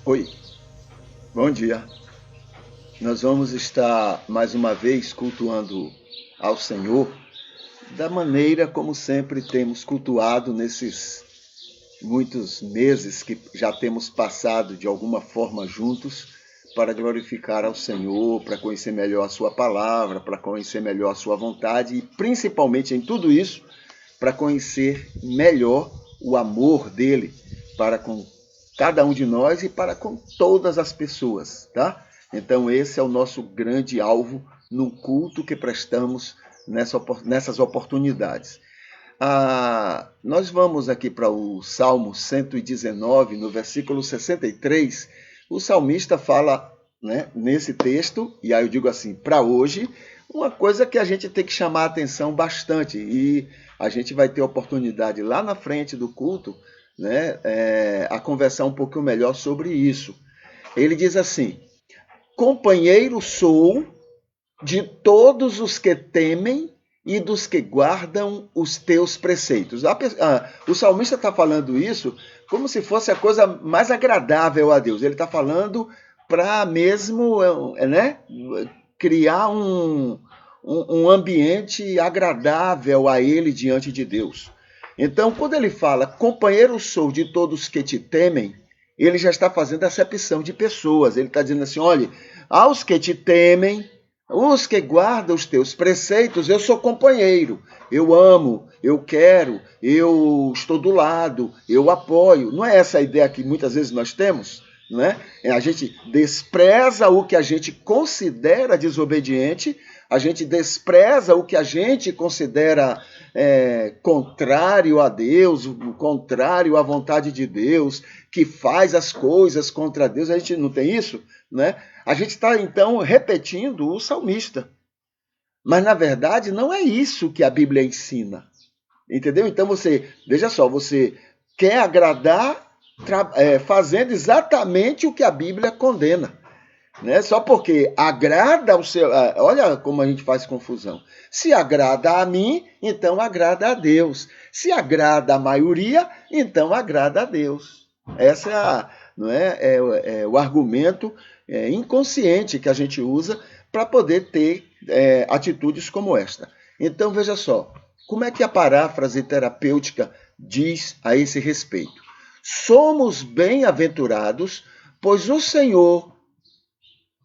Oi, bom dia. Nós vamos estar mais uma vez cultuando ao Senhor da maneira como sempre temos cultuado nesses muitos meses que já temos passado de alguma forma juntos para glorificar ao Senhor, para conhecer melhor a sua palavra, para conhecer melhor a sua vontade e principalmente em tudo isso, para conhecer melhor o amor dele para com cada um de nós e para com todas as pessoas, tá? Então esse é o nosso grande alvo no culto que prestamos nessas oportunidades. Nós vamos aqui para o Salmo 119, no versículo 63, o salmista fala, né, nesse texto, e aí eu digo assim, para hoje, uma coisa que a gente tem que chamar a atenção bastante, e a gente vai ter oportunidade lá na frente do culto, né, a conversar um pouquinho melhor sobre isso. Ele diz assim: companheiro sou de todos os que temem e dos que guardam os teus preceitos. O salmista está falando isso como se fosse a coisa mais agradável a Deus. Ele está falando para mesmo, né, criar um ambiente agradável a ele diante de Deus. Então, quando ele fala, companheiro sou de todos que te temem, ele já está fazendo acepção de pessoas. Ele está dizendo assim, olha, aos que te temem, os que guardam os teus preceitos, eu sou companheiro, eu amo, eu quero, eu estou do lado, eu apoio. Não é essa a ideia que muitas vezes nós temos? Não é? A gente despreza o que a gente considera desobediente, a gente despreza o que a gente considera contrário a Deus, contrário à vontade de Deus, que faz as coisas contra Deus. A gente não tem isso, né? A gente está, então, repetindo o salmista. Mas, na verdade, não é isso que a Bíblia ensina. Entendeu? Então, veja só, você quer agradar fazendo exatamente o que a Bíblia condena. Né? Só porque agrada ao seu... Olha como a gente faz confusão. Se agrada a mim, então agrada a Deus. Se agrada a maioria, então agrada a Deus. Essa não é o argumento inconsciente que a gente usa para poder ter atitudes como esta. Então, veja só, como é que a paráfrase terapêutica diz a esse respeito? Somos bem-aventurados, pois o Senhor,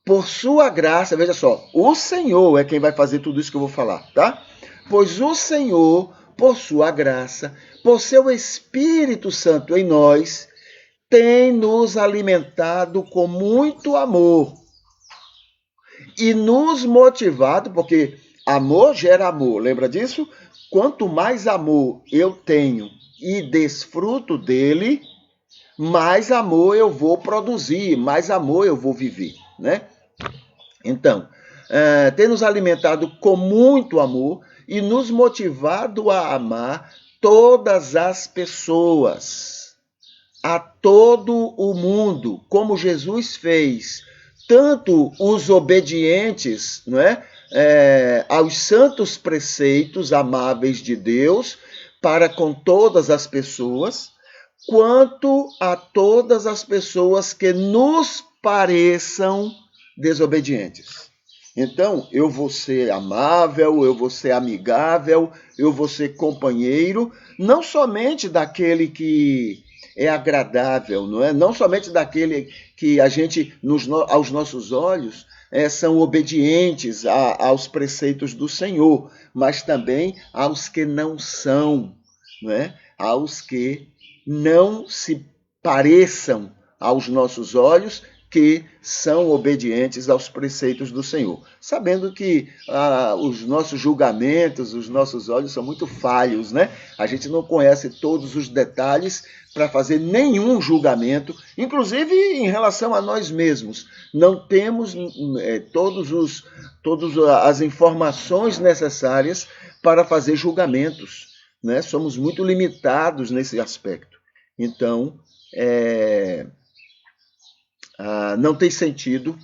por sua graça, veja só, o Senhor é quem vai fazer tudo isso que eu vou falar, tá? Pois o Senhor, por sua graça, por seu Espírito Santo em nós, tem nos alimentado com muito amor e nos motivado, porque amor gera amor, lembra disso? Quanto mais amor eu tenho e desfruto dele, mais amor eu vou produzir, mais amor eu vou viver, né? Então, ter nos alimentado com muito amor e nos motivado a amar todas as pessoas, a todo o mundo, como Jesus fez, tanto os obedientes, não é? Aos santos preceitos amáveis de Deus, para com todas as pessoas, quanto a todas as pessoas que nos pareçam desobedientes. Então, eu vou ser amável, eu vou ser amigável, eu vou ser companheiro, não somente daquele que é agradável, não é? Não somente daquele que a gente, aos nossos olhos, são obedientes aos preceitos do Senhor, mas também aos que não são, não é? Aos que não se pareçam aos nossos olhos, que são obedientes aos preceitos do Senhor. Sabendo que os nossos julgamentos, os nossos olhos são muito falhos, né? A gente não conhece todos os detalhes para fazer nenhum julgamento, inclusive em relação a nós mesmos. Não temos todas as informações necessárias para fazer julgamentos, né? Somos muito limitados nesse aspecto. Então, não tem sentido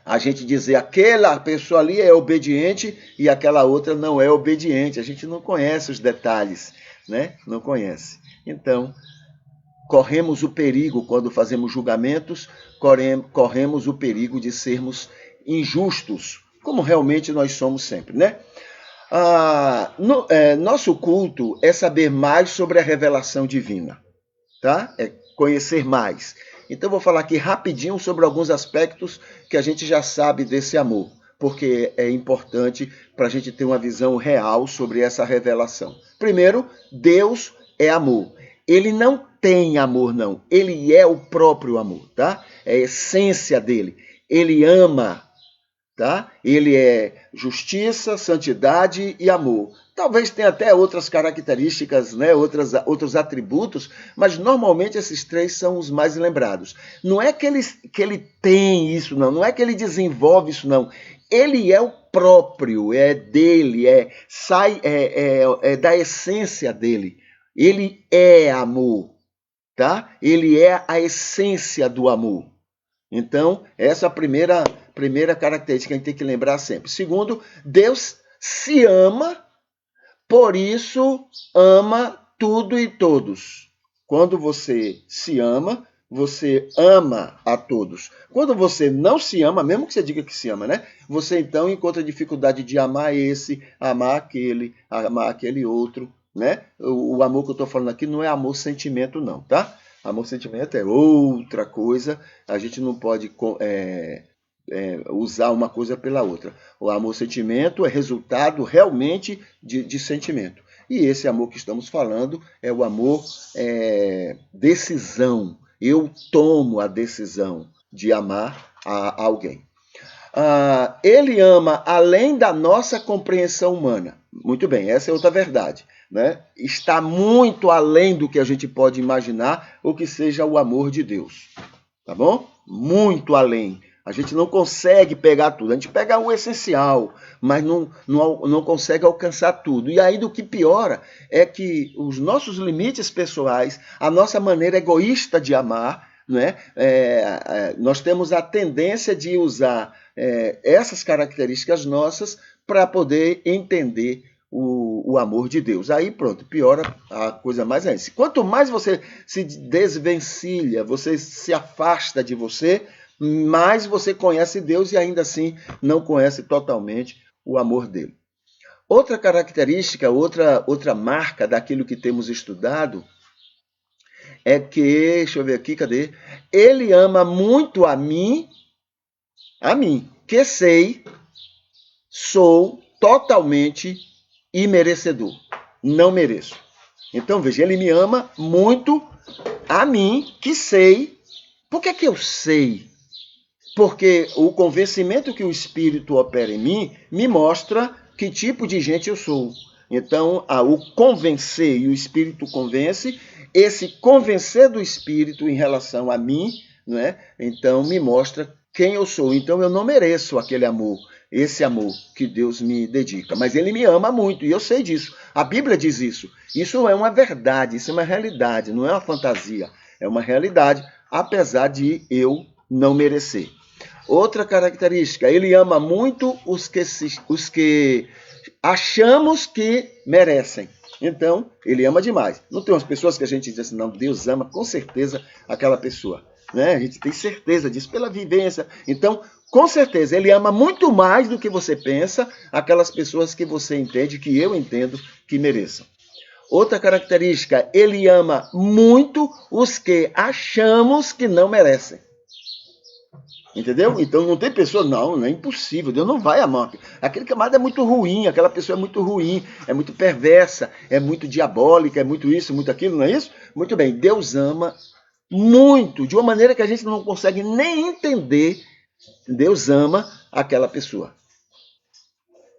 a gente dizer aquela pessoa ali é obediente e aquela outra não é obediente. A gente não conhece os detalhes, né? Não conhece. Então, corremos o perigo, quando fazemos julgamentos, corremos o perigo de sermos injustos, como realmente nós somos sempre, né? Nosso culto é saber mais sobre a revelação divina, tá? É conhecer mais. Então, vou falar aqui rapidinho sobre alguns aspectos que a gente já sabe desse amor, porque é importante para a gente ter uma visão real sobre essa revelação. Primeiro, Deus é amor. Ele não tem amor, não. Ele é o próprio amor, tá? É a essência dele. Ele ama, tá? Ele é justiça, santidade e amor. Talvez tenha até outras características, né? Outros atributos, mas normalmente esses três são os mais lembrados. Não é que ele tem isso, não. Não é que ele desenvolve isso, não. Ele é o próprio, é dele, é da essência dele. Ele é amor, tá? Ele é a essência do amor. Então, essa é a primeira característica que a gente tem que lembrar sempre. Segundo, Deus se ama, por isso ama tudo e todos. Quando você se ama, você ama a todos. Quando você não se ama, mesmo que você diga que se ama, né? Você então encontra dificuldade de amar esse, amar aquele outro, né? O amor que eu estou falando aqui não é amor-sentimento, não, tá? Amor-sentimento é outra coisa, a gente não pode usar uma coisa pela outra. O amor-sentimento é resultado realmente de sentimento. E esse amor que estamos falando é o amor decisão. Eu tomo a decisão de amar a alguém. Ele ama além da nossa compreensão humana. Muito bem, essa é outra verdade, né? Está muito além do que a gente pode imaginar o que seja o amor de Deus. Tá bom? Muito além. A gente não consegue pegar tudo. A gente pega o essencial, mas não consegue alcançar tudo. E aí do que piora é que os nossos limites pessoais, a nossa maneira egoísta de amar, né? Nós temos a tendência de usar essas características nossas para poder entender o amor de Deus. Aí pronto, piora a coisa mais ainda. Quanto mais você se desvencilha, você se afasta de você, mais você conhece Deus e ainda assim não conhece totalmente o amor dele. Outra característica, outra marca daquilo que temos estudado é que, deixa eu ver aqui, cadê? Ele ama muito a mim, que sei, sou totalmente imerecedor. Não mereço. Então, veja, ele me ama muito a mim, que sei. Por que eu sei? Porque o convencimento que o Espírito opera em mim me mostra que tipo de gente eu sou. Então, o convencer, e o Espírito convence, esse convencer do Espírito em relação a mim, né? Então me mostra quem eu sou. Então eu não mereço aquele amor, esse amor que Deus me dedica. Mas Ele me ama muito, e eu sei disso. A Bíblia diz isso. Isso é uma verdade, isso é uma realidade, não é uma fantasia. É uma realidade, apesar de eu não merecer. Outra característica, Ele ama muito os que achamos que merecem. Então, Ele ama demais. Não tem umas pessoas que a gente diz assim, não, Deus ama com certeza aquela pessoa. Né? A gente tem certeza disso pela vivência. Então, com certeza, Ele ama muito mais do que você pensa aquelas pessoas que você entende, que eu entendo que mereçam. Outra característica, Ele ama muito os que achamos que não merecem. Entendeu? Então não tem pessoa, não é impossível, Deus não vai amar. Aquele camarada é muito ruim, aquela pessoa é muito ruim, é muito perversa, é muito diabólica, é muito isso, muito aquilo, não é isso? Muito bem, Deus ama muito, de uma maneira que a gente não consegue nem entender. Deus ama aquela pessoa.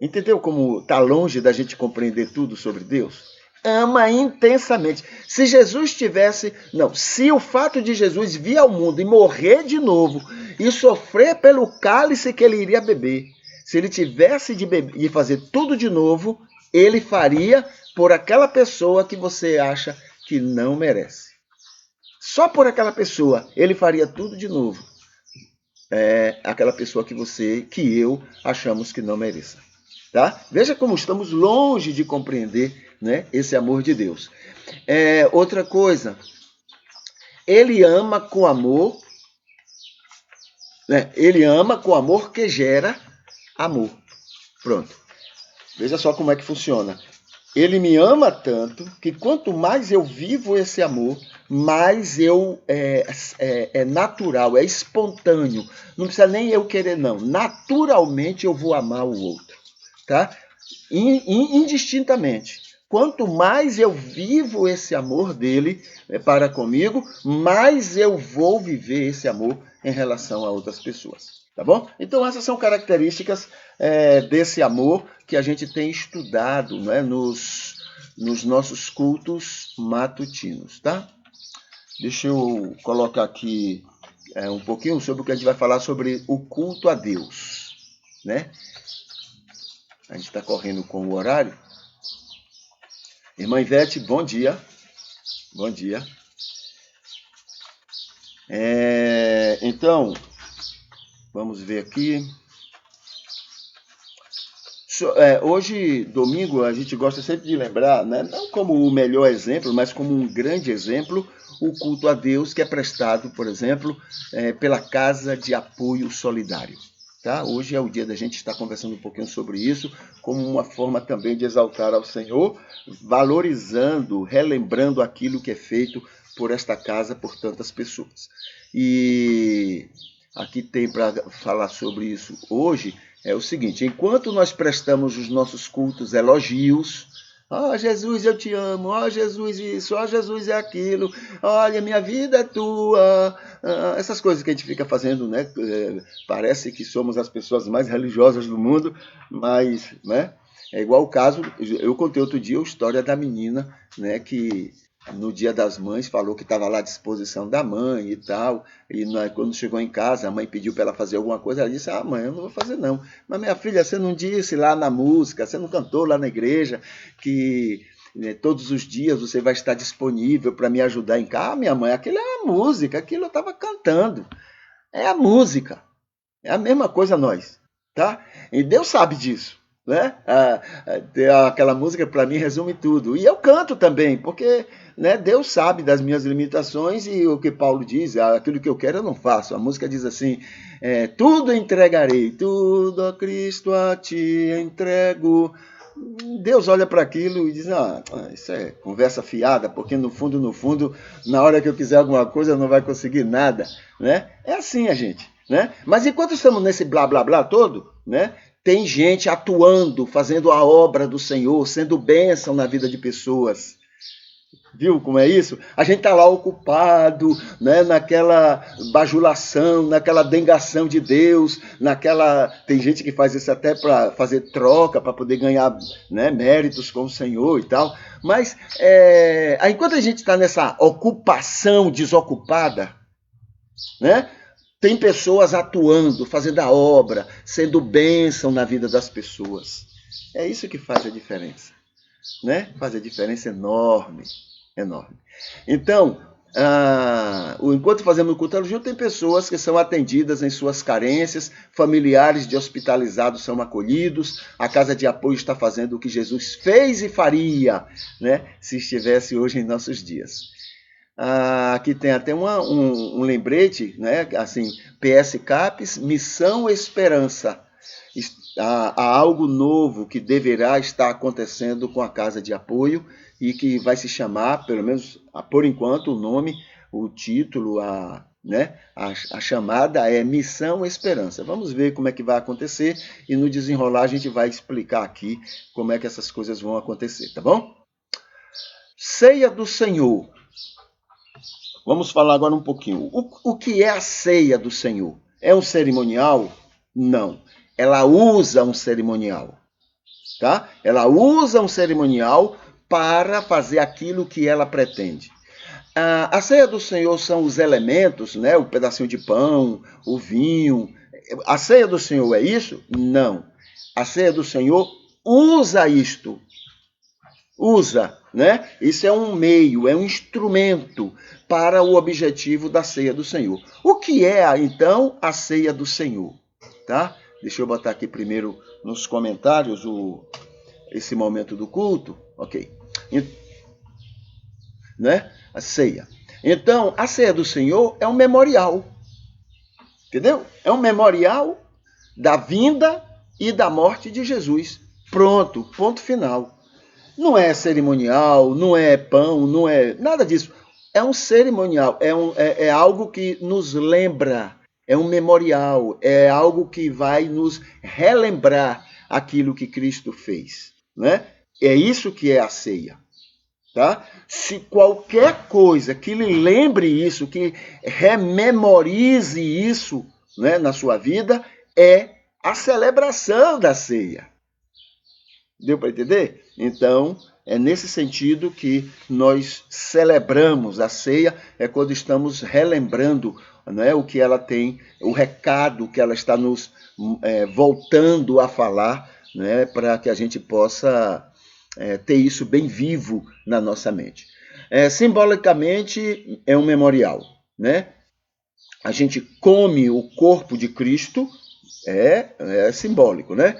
Entendeu como está longe da gente compreender tudo sobre Deus? Ama intensamente. Se Jesus tivesse... Não, se o fato de Jesus vir ao mundo e morrer de novo e sofrer pelo cálice que ele iria beber, se ele tivesse de beber e fazer tudo de novo, ele faria por aquela pessoa que você acha que não merece. Só por aquela pessoa, ele faria tudo de novo. Aquela pessoa que eu achamos que não mereça. Tá? Veja como estamos longe de compreender, né, esse amor de Deus. Outra coisa, Ele ama com amor, né? Ele ama com amor que gera amor. Pronto. Veja só como é que funciona. Ele me ama tanto que quanto mais eu vivo esse amor, mais é natural, é espontâneo. Não precisa nem eu querer, não. Naturalmente eu vou amar o outro. Tá? Indistintamente. Quanto mais eu vivo esse amor dele para comigo, mais eu vou viver esse amor em relação a outras pessoas. Tá bom? Então essas são características desse amor que a gente tem estudado, né, nos nossos cultos matutinos. Tá? Deixa eu colocar aqui um pouquinho sobre o que a gente vai falar sobre o culto a Deus. Né? A gente está correndo com o horário. Irmã Ivete, bom dia. Bom dia. Então, vamos ver aqui. Hoje, domingo, a gente gosta sempre de lembrar, né, não como o melhor exemplo, mas como um grande exemplo, o culto a Deus que é prestado, por exemplo, pela Casa de Apoio Solidário. Tá? Hoje é o dia da gente estar conversando um pouquinho sobre isso, como uma forma também de exaltar ao Senhor, valorizando, relembrando aquilo que é feito por esta casa, por tantas pessoas. E aqui tem para falar sobre isso hoje, é o seguinte, enquanto nós prestamos os nossos cultos elogios, Jesus, eu te amo, Jesus isso, Jesus é aquilo, olha, minha vida é tua, essas coisas que a gente fica fazendo, né? Parece que somos as pessoas mais religiosas do mundo, mas, né? É igual o caso, eu contei outro dia a história da menina, né, que no Dia das Mães falou que estava lá à disposição da mãe e tal, e quando chegou em casa, a mãe pediu para ela fazer alguma coisa, ela disse, mãe, eu não vou fazer não. Mas minha filha, você não disse lá na música, você não cantou lá na igreja que todos os dias você vai estar disponível para me ajudar em casa? Minha mãe, aquilo é uma música, aquilo eu estava cantando. É a música. É a mesma coisa nós, tá? E Deus sabe disso. Né? Aquela música para mim resume tudo. E eu canto também, porque, né, Deus sabe das minhas limitações e o que Paulo diz, aquilo que eu quero eu não faço. A música diz assim, tudo entregarei, tudo a Cristo a ti entrego. Deus olha para aquilo e diz, isso é conversa fiada, porque no fundo, na hora que eu quiser alguma coisa, não vai conseguir nada. Né? É assim a gente. Né? Mas enquanto estamos nesse blá blá blá todo, né, tem gente atuando, fazendo a obra do Senhor, sendo bênção na vida de pessoas. Viu como é isso? A gente está lá ocupado, né, naquela bajulação, naquela dengação de Deus, naquela. Tem gente que faz isso até para fazer troca, para poder ganhar, né, méritos com o Senhor e tal. Mas enquanto a gente está nessa ocupação desocupada, né, tem pessoas atuando, fazendo a obra, sendo bênção na vida das pessoas. É isso que faz a diferença, né? Faz a diferença enorme. Enorme. Então, enquanto fazemos o culto ao Gil, tem pessoas que são atendidas em suas carências, familiares de hospitalizados são acolhidos, a casa de apoio está fazendo o que Jesus fez e faria, né, se estivesse hoje em nossos dias. Aqui tem até um lembrete, né, assim, PS Capes, Missão Esperança. Há algo novo que deverá estar acontecendo com a casa de apoio e que vai se chamar, pelo menos por enquanto, o nome, o título, a chamada é Missão Esperança. Vamos ver como é que vai acontecer e no desenrolar a gente vai explicar aqui como é que essas coisas vão acontecer, tá bom? Ceia do Senhor. Vamos falar agora um pouquinho. O que é a ceia do Senhor? É um cerimonial? Não. Ela usa um cerimonial, tá? Ela usa um cerimonial para fazer aquilo que ela pretende. A ceia do Senhor são os elementos, né? O pedacinho de pão, o vinho. A ceia do Senhor é isso? Não. A ceia do Senhor usa isto. Usa, né? Isso é um meio, é um instrumento para o objetivo da ceia do Senhor. O que é, então, a ceia do Senhor? Tá? Deixa eu botar aqui primeiro nos comentários esse momento do culto. Ok. Né? A ceia. Então, a ceia do Senhor é um memorial. Entendeu? É um memorial da vinda e da morte de Jesus. Pronto, ponto final. Não é cerimonial, não é pão, não é nada disso. É um cerimonial, é algo que nos lembra, é um memorial, é algo que vai nos relembrar aquilo que Cristo fez, né? É isso que é a ceia, tá? Se qualquer coisa que lhe lembre isso, que rememorize isso, né, na sua vida, é a celebração da ceia. Deu para entender? Então, é nesse sentido que nós celebramos a ceia, é quando estamos relembrando, né, o que ela tem, o recado que ela está nos voltando a falar, né, para que a gente possa ter isso bem vivo na nossa mente. Simbolicamente, é um memorial, né? A gente come o corpo de Cristo, é simbólico, né?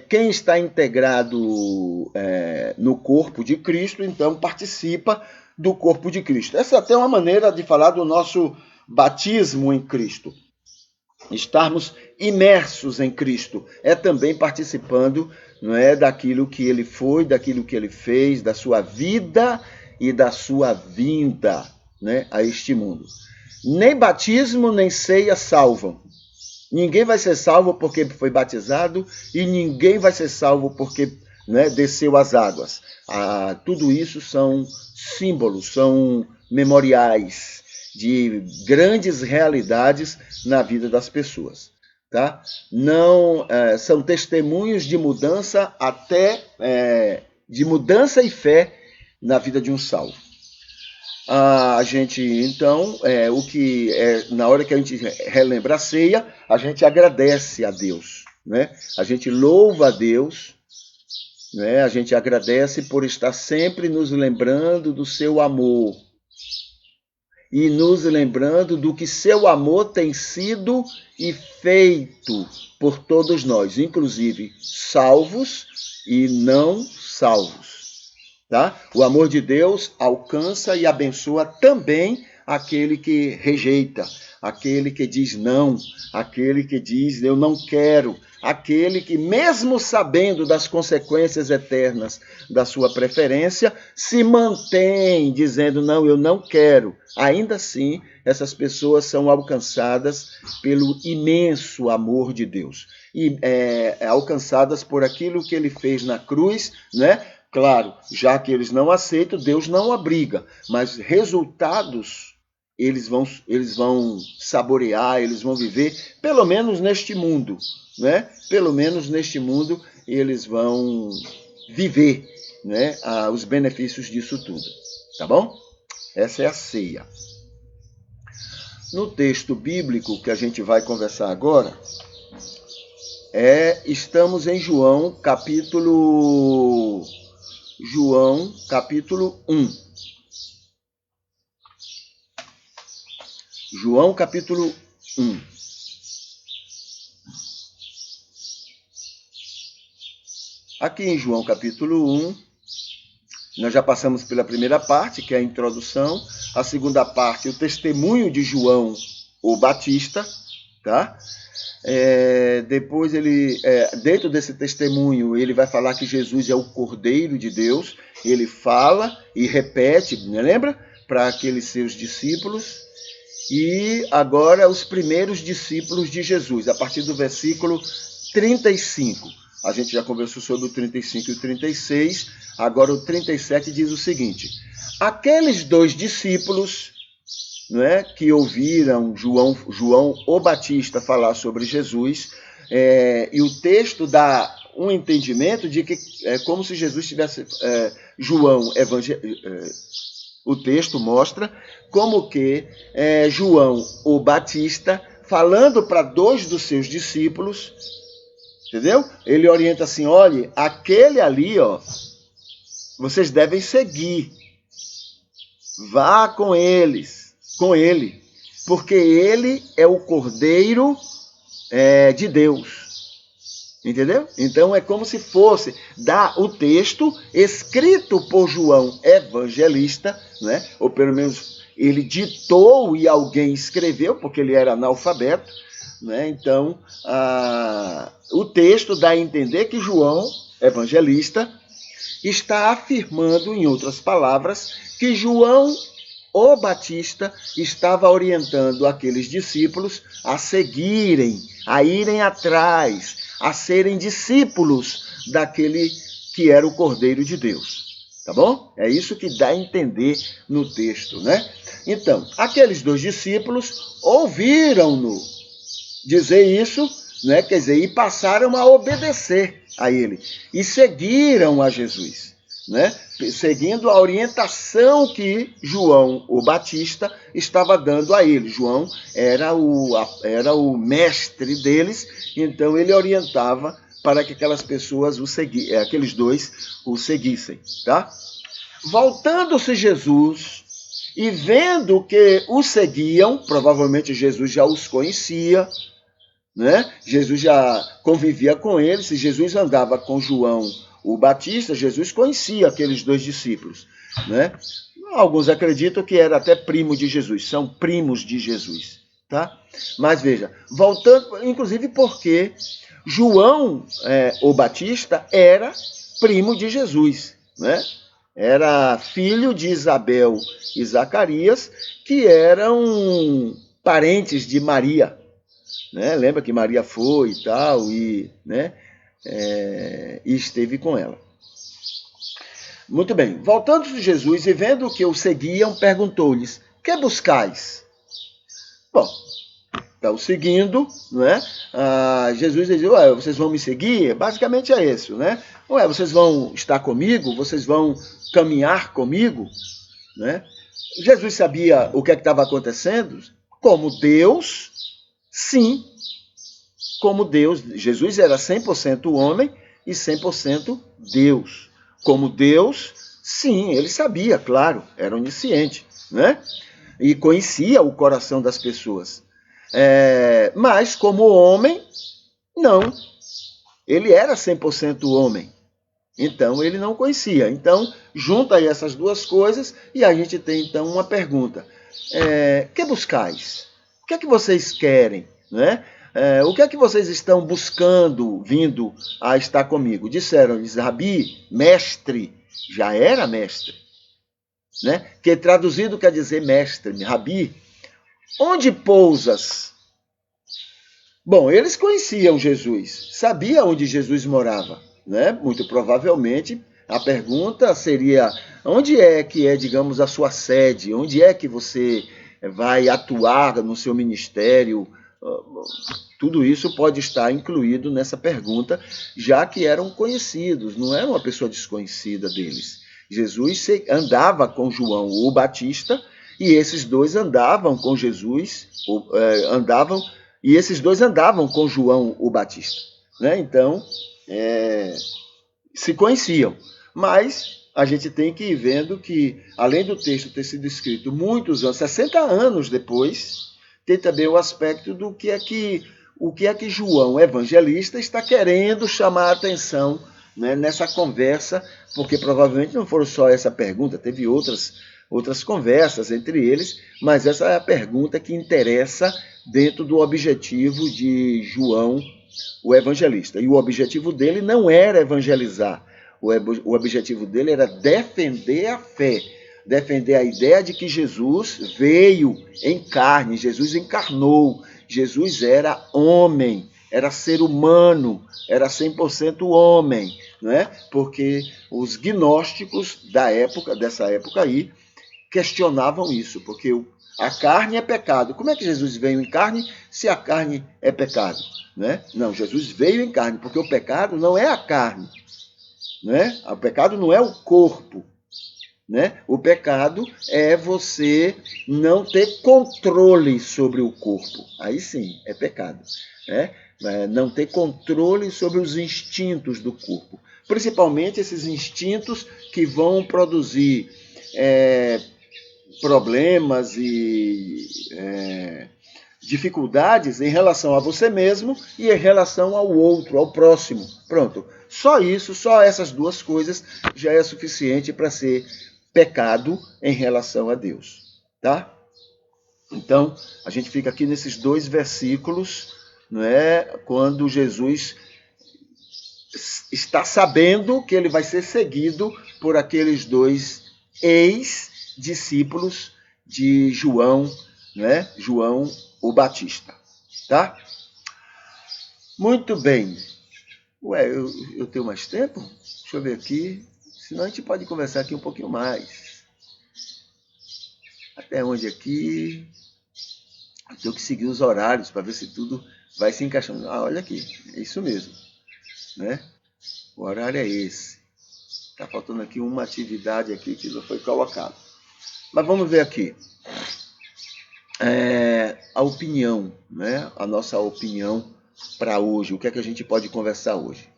Quem está integrado no corpo de Cristo, então participa do corpo de Cristo. Essa é até uma maneira de falar do nosso batismo em Cristo. Estarmos imersos em Cristo é também participando, não é, daquilo que ele foi, daquilo que ele fez, da sua vida e da sua vinda, né, a este mundo. Nem batismo nem ceia salvam. Ninguém vai ser salvo porque foi batizado e ninguém vai ser salvo porque, né, desceu as águas. Tudo isso são símbolos, são memoriais de grandes realidades na vida das pessoas. Tá? Não são testemunhos de mudança de mudança e fé na vida de um salvo. A gente, então, na hora que a gente relembra a ceia, a gente agradece a Deus, né? A gente louva a Deus, né? A gente agradece por estar sempre nos lembrando do seu amor e nos lembrando do que seu amor tem sido e feito por todos nós, inclusive salvos e não salvos. Tá? O amor de Deus alcança e abençoa também aquele que rejeita, aquele que diz não, aquele que diz eu não quero, aquele que, mesmo sabendo das consequências eternas da sua preferência, se mantém dizendo não, eu não quero. Ainda assim, essas pessoas são alcançadas pelo imenso amor de Deus e alcançadas por aquilo que ele fez na cruz, né? Claro, já que eles não aceitam, Deus não obriga, mas resultados eles vão saborear, eles vão viver, pelo menos neste mundo, né? Pelo menos neste mundo eles vão viver, né, os benefícios disso tudo, tá bom? Essa é a ceia. No texto bíblico que a gente vai conversar agora, estamos em João capítulo 1. João capítulo 1. Aqui em João capítulo 1, nós já passamos pela primeira parte, que é a introdução. A segunda parte, o testemunho de João o Batista, tá? Depois dentro desse testemunho, ele vai falar que Jesus é o Cordeiro de Deus. Ele fala e repete, lembra? Para aqueles seus discípulos. E agora os primeiros discípulos de Jesus, a partir do versículo 35. A gente já conversou sobre o 35 e o 36, agora o 37 diz o seguinte: aqueles 2 discípulos, né, que ouviram João o Batista falar sobre Jesus, e o texto dá um entendimento de que é como se Jesus tivesse... o texto mostra como que João o Batista, falando para 2 dos seus discípulos, entendeu? Ele orienta assim: olha, aquele ali, ó, vocês devem seguir. Vá com ele, porque ele é o Cordeiro de Deus. Entendeu? Então é como se fosse o texto escrito por João Evangelista, né? Ou pelo menos ele ditou e alguém escreveu, porque ele era analfabeto, né? Então o texto dá a entender que João Evangelista está afirmando, em outras palavras, que João o Batista estava orientando aqueles discípulos a seguirem, a irem atrás, a serem discípulos daquele que era o Cordeiro de Deus. Tá bom? É isso que dá a entender no texto, né? Então, aqueles 2 discípulos ouviram-no dizer isso, né? Quer dizer, e passaram a obedecer a ele. E seguiram a Jesus, né? Seguindo a orientação que João o Batista estava dando a ele. João era o mestre deles, então ele orientava para que aquelas pessoas aqueles 2 o seguissem, tá? Voltando-se Jesus e vendo que o seguiam, provavelmente Jesus já os conhecia, né? Jesus já convivia com eles. Se Jesus andava com João o Batista, Jesus conhecia aqueles 2 discípulos, né? Alguns acreditam que era até primo de Jesus, são primos de Jesus, tá? Mas veja, voltando, inclusive porque João o Batista era primo de Jesus, né? Era filho de Isabel e Zacarias, que eram parentes de Maria, né? Lembra que Maria foi e tal, e esteve com ela. Muito bem, voltando-se Jesus e vendo que o seguiam, perguntou-lhes: que buscais? Bom, estão seguindo, né? Jesus dizia: ué, vocês vão me seguir? Basicamente é isso, né? Ué, vocês vão estar comigo? Vocês vão caminhar comigo? Né? Jesus sabia o que estava acontecendo? Como Deus, sim. Como Deus, Jesus era 100% homem e 100% Deus. Como Deus, sim, ele sabia, claro, era onisciente, né? E conhecia o coração das pessoas. Mas como homem, não. Ele era 100% homem. Então, ele não conhecia. Então, junta aí essas 2 coisas e a gente tem, então, uma pergunta. Que buscais? O que é que vocês querem? Né? O que é que vocês estão buscando, vindo a estar comigo? Disseram-lhes: Rabi, mestre, já era mestre, né? Que traduzido quer dizer mestre, Rabi. Onde pousas? Bom, eles conheciam Jesus, sabiam onde Jesus morava, né? Muito provavelmente A pergunta seria: onde é que é, digamos, a sua sede? Onde é que você vai atuar no seu ministério? Tudo isso pode estar incluído nessa pergunta, já que eram conhecidos, não era uma pessoa desconhecida deles. Jesus andava com João o Batista, e esses dois andavam com Jesus, e esses dois andavam com João o Batista. Né? Então, se conheciam. Mas a gente tem que ir vendo que, além do texto ter sido escrito muitos anos, 60 anos depois, tem também o aspecto do que é que João, evangelista, está querendo chamar a atenção, né, nessa conversa, porque provavelmente não foram só essa pergunta, teve outras conversas entre eles, mas essa é a pergunta que interessa dentro do objetivo de João, o evangelista. E o objetivo dele não era evangelizar, o objetivo dele era defender a fé, defender a ideia de que Jesus veio em carne, Jesus encarnou, Jesus era homem, era ser humano, era 100% homem, não é? Porque os gnósticos dessa época aí, questionavam isso, porque a carne é pecado. Como é que Jesus veio em carne se a carne é pecado? Né? Não, Jesus veio em carne, porque o pecado não é a carne. Né? O pecado não é o corpo. Né? O pecado é você não ter controle sobre o corpo. Aí sim, é pecado. Né? Não ter controle sobre os instintos do corpo. Principalmente esses instintos que vão produzir problemas e dificuldades em relação a você mesmo e em relação ao outro, ao próximo. Pronto. Só isso, só essas duas coisas já é suficiente para ser pecado em relação a Deus. Tá? Então, a gente fica aqui nesses 2 versículos, não é? Quando Jesus está sabendo que ele vai ser seguido por aqueles 2 ex-discípulos de João, né? João o Batista, tá? Muito bem. Ué, eu tenho mais tempo? Deixa eu ver aqui. Senão a gente pode conversar aqui um pouquinho mais. Até onde aqui? Eu tenho que seguir os horários para ver se tudo vai se encaixando. Ah, olha aqui. É isso mesmo. Né? O horário é esse. Está faltando aqui uma atividade aqui que não foi colocada. Mas vamos ver aqui. A opinião, né? A nossa opinião para hoje. O que é que a gente pode conversar hoje?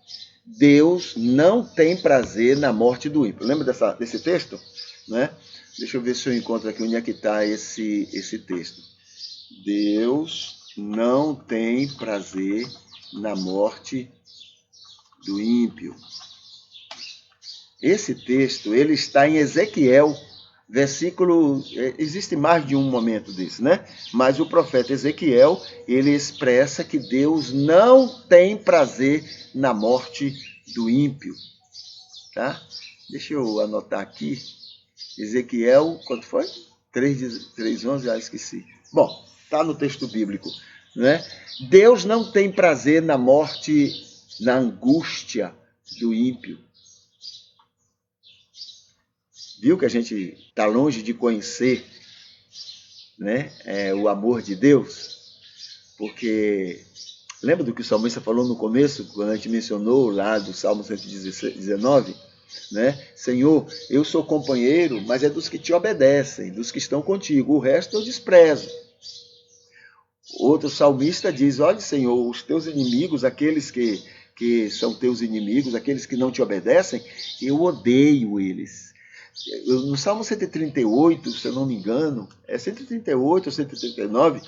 Deus não tem prazer na morte do ímpio. Lembra desse texto? Né? Deixa eu ver se eu encontro aqui onde é que está esse texto. Deus não tem prazer na morte do ímpio. Esse texto, ele está em Ezequiel, versículo... Existe mais de um momento desse, né? Mas o profeta Ezequiel, ele expressa que Deus não tem prazer na morte do ímpio. Tá? Deixa eu anotar aqui. Ezequiel, quanto foi? 3:11, esqueci. Bom, está no texto bíblico. Né? Deus não tem prazer na morte, na angústia do ímpio. Viu que a gente está longe de conhecer, né, o amor de Deus? Porque lembra do que o salmista falou no começo, quando a gente mencionou lá do Salmo 119? Né? Senhor, eu sou companheiro, mas é dos que te obedecem, dos que estão contigo. O resto eu desprezo. Outro salmista diz: olha, Senhor, os teus inimigos, aqueles que são teus inimigos, aqueles que não te obedecem, eu odeio eles. No Salmo 138, se eu não me engano, é 138 ou 139,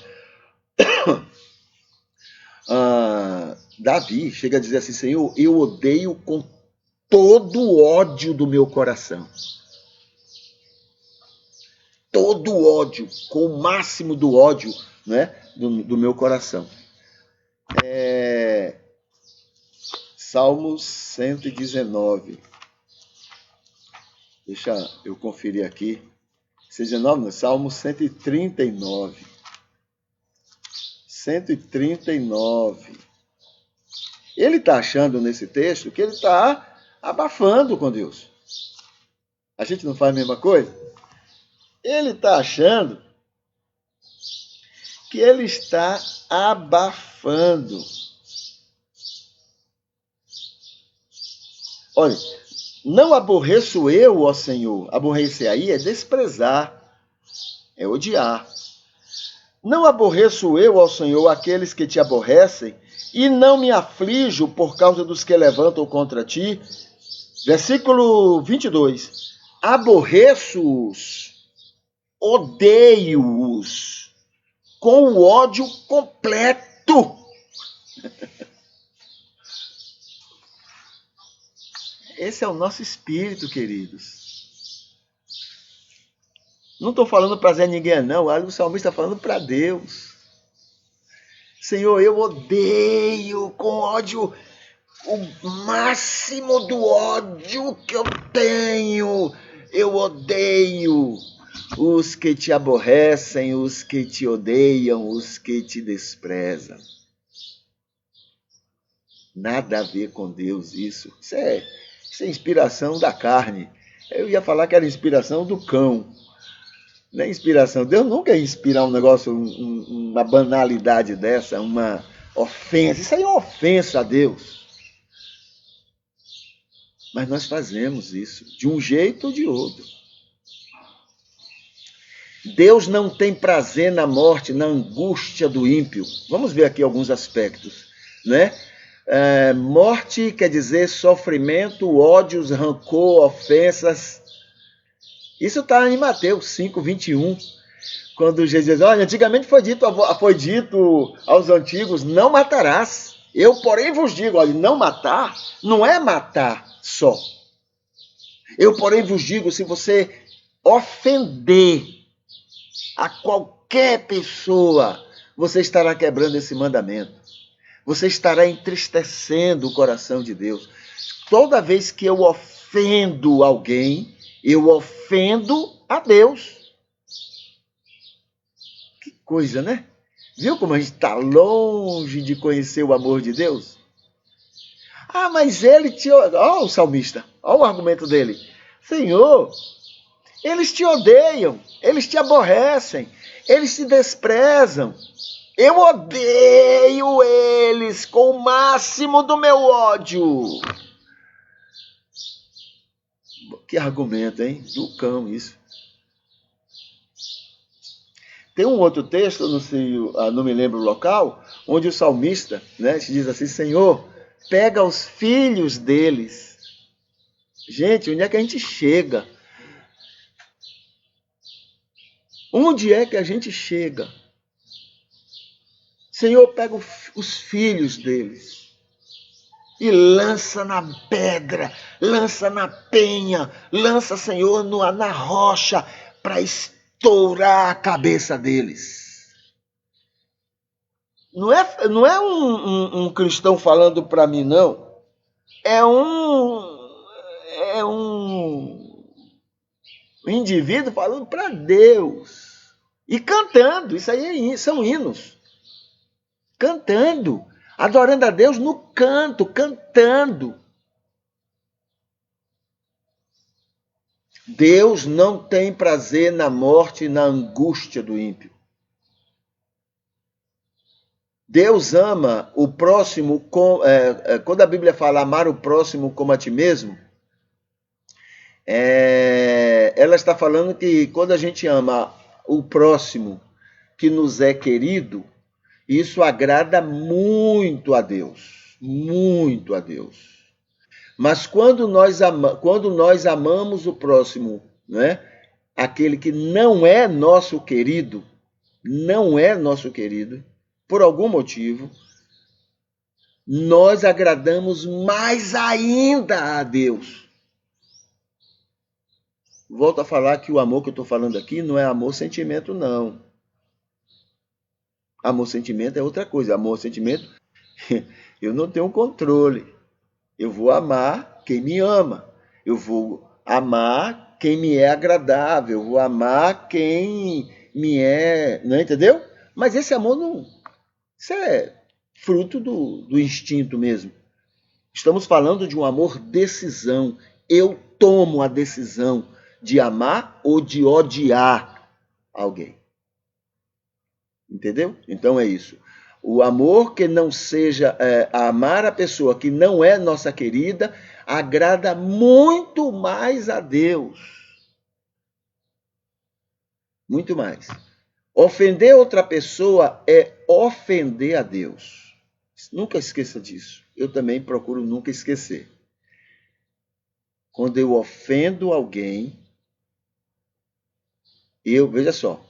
Davi chega a dizer assim: Senhor, eu odeio com todo o ódio do meu coração. Todo o ódio, com o máximo do ódio, né, do meu coração. Salmo 119. Deixa eu conferir aqui. 119, não, Salmo 139. 139. Ele está achando nesse texto que ele está abafando com Deus. A gente não faz a mesma coisa? Ele está achando que ele está abafando. Olha, não aborreço eu, ó Senhor. Aborrecer aí é desprezar, é odiar. Não aborreço eu, ó Senhor, aqueles que te aborrecem, e não me aflijo por causa dos que levantam contra ti. Versículo 22. Aborreço-os, odeio-os, com o ódio completo. Esse é o nosso espírito, queridos. Não estou falando para Zé ninguém, não. O salmista está falando para Deus. Senhor, eu odeio com ódio, o máximo do ódio que eu tenho. Eu odeio os que te aborrecem, os que te odeiam, os que te desprezam. Nada a ver com Deus isso. Isso é inspiração da carne. Eu ia falar que era inspiração do cão. Não é inspiração. Deus nunca ia inspirar um negócio, uma banalidade dessa, uma ofensa. Isso aí é uma ofensa a Deus. Mas nós fazemos isso, de um jeito ou de outro. Deus não tem prazer na morte, na angústia do ímpio. Vamos ver aqui alguns aspectos, né? Morte quer dizer sofrimento, ódios, rancor, ofensas. Isso está em Mateus 5, 21, quando Jesus diz, olha, antigamente foi dito aos antigos, não matarás. Eu, porém, vos digo, olha, não matar não é matar só. Eu, porém, vos digo, se você ofender a qualquer pessoa, você estará quebrando esse mandamento. Você estará entristecendo o coração de Deus. Toda vez que eu ofendo alguém, eu ofendo a Deus. Que coisa, né? Viu como a gente está longe de conhecer o amor de Deus? Ah, mas ele te... Olha o salmista, olha o argumento dele. Senhor, eles te odeiam, eles te aborrecem, eles te desprezam. Eu odeio eles com o máximo do meu ódio. Que argumento, hein? Do cão, isso. Tem um outro texto, não me lembro o local, onde o salmista, né, diz assim, Senhor, pega os filhos deles. Gente, onde é que a gente chega? Onde é que a gente chega? Senhor, pega os filhos deles e lança na pedra, lança na penha, lança, Senhor, na rocha, para estourar a cabeça deles. Não é um cristão falando para mim, não. É um indivíduo falando para Deus. E cantando, isso aí são hinos. Cantando, adorando a Deus no canto, cantando. Deus não tem prazer na morte e na angústia do ímpio. Deus ama o próximo, quando a Bíblia fala amar o próximo como a ti mesmo, ela está falando que quando a gente ama o próximo que nos é querido, isso agrada muito a Deus, muito a Deus. Mas quando nós amamos o próximo, né, aquele que não é nosso querido, por algum motivo, nós agradamos mais ainda a Deus. Volto a falar que o amor que eu estou falando aqui não é amor-sentimento, não. Amor-sentimento é outra coisa. Amor-sentimento, eu não tenho controle. Eu vou amar quem me ama. Eu vou amar quem me é agradável. Eu vou amar quem me é... Não entendeu? Mas esse amor não... Isso é fruto do instinto mesmo. Estamos falando de um amor decisão. Eu tomo a decisão de amar ou de odiar alguém. Entendeu? Então é isso. O amor que não seja amar a pessoa que não é nossa querida agrada muito mais a Deus. Muito mais. Ofender outra pessoa é ofender a Deus. Nunca esqueça disso. Eu também procuro nunca esquecer. Quando eu ofendo alguém, veja só,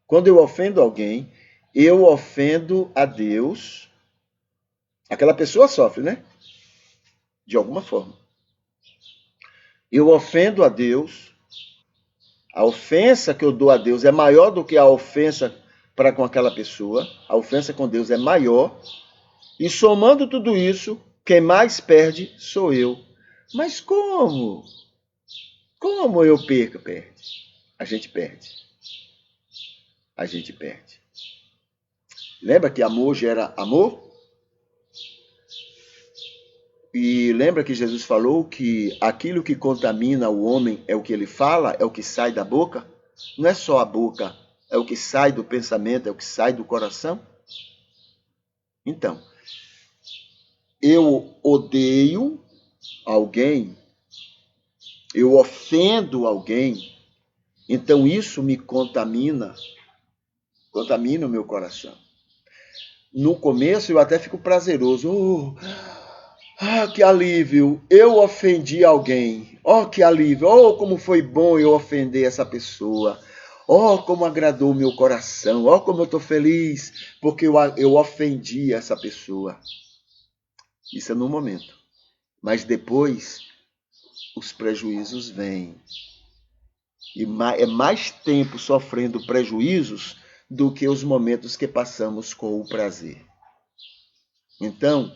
quando eu ofendo alguém, eu ofendo a Deus. Aquela pessoa sofre, né? De alguma forma. Eu ofendo a Deus. A ofensa que eu dou a Deus é maior do que a ofensa para com aquela pessoa. A ofensa com Deus é maior. E somando tudo isso, quem mais perde sou eu. Mas como? Como eu perco? Perde. A gente perde. A gente perde. Lembra que amor gera amor? E lembra que Jesus falou que aquilo que contamina o homem é o que ele fala, é o que sai da boca? Não é só a boca, é o que sai do pensamento, é o que sai do coração? Então, eu odeio alguém, eu ofendo alguém, então isso me contamina o meu coração. No começo eu até fico prazeroso. Que alívio! Eu ofendi alguém. Oh, que alívio! Oh, como foi bom eu ofender essa pessoa. Oh, como agradou meu coração. Oh, como eu estou feliz porque eu ofendi essa pessoa. Isso é no momento. Mas depois os prejuízos vêm. E é mais tempo sofrendo prejuízos do que os momentos que passamos com o prazer. Então,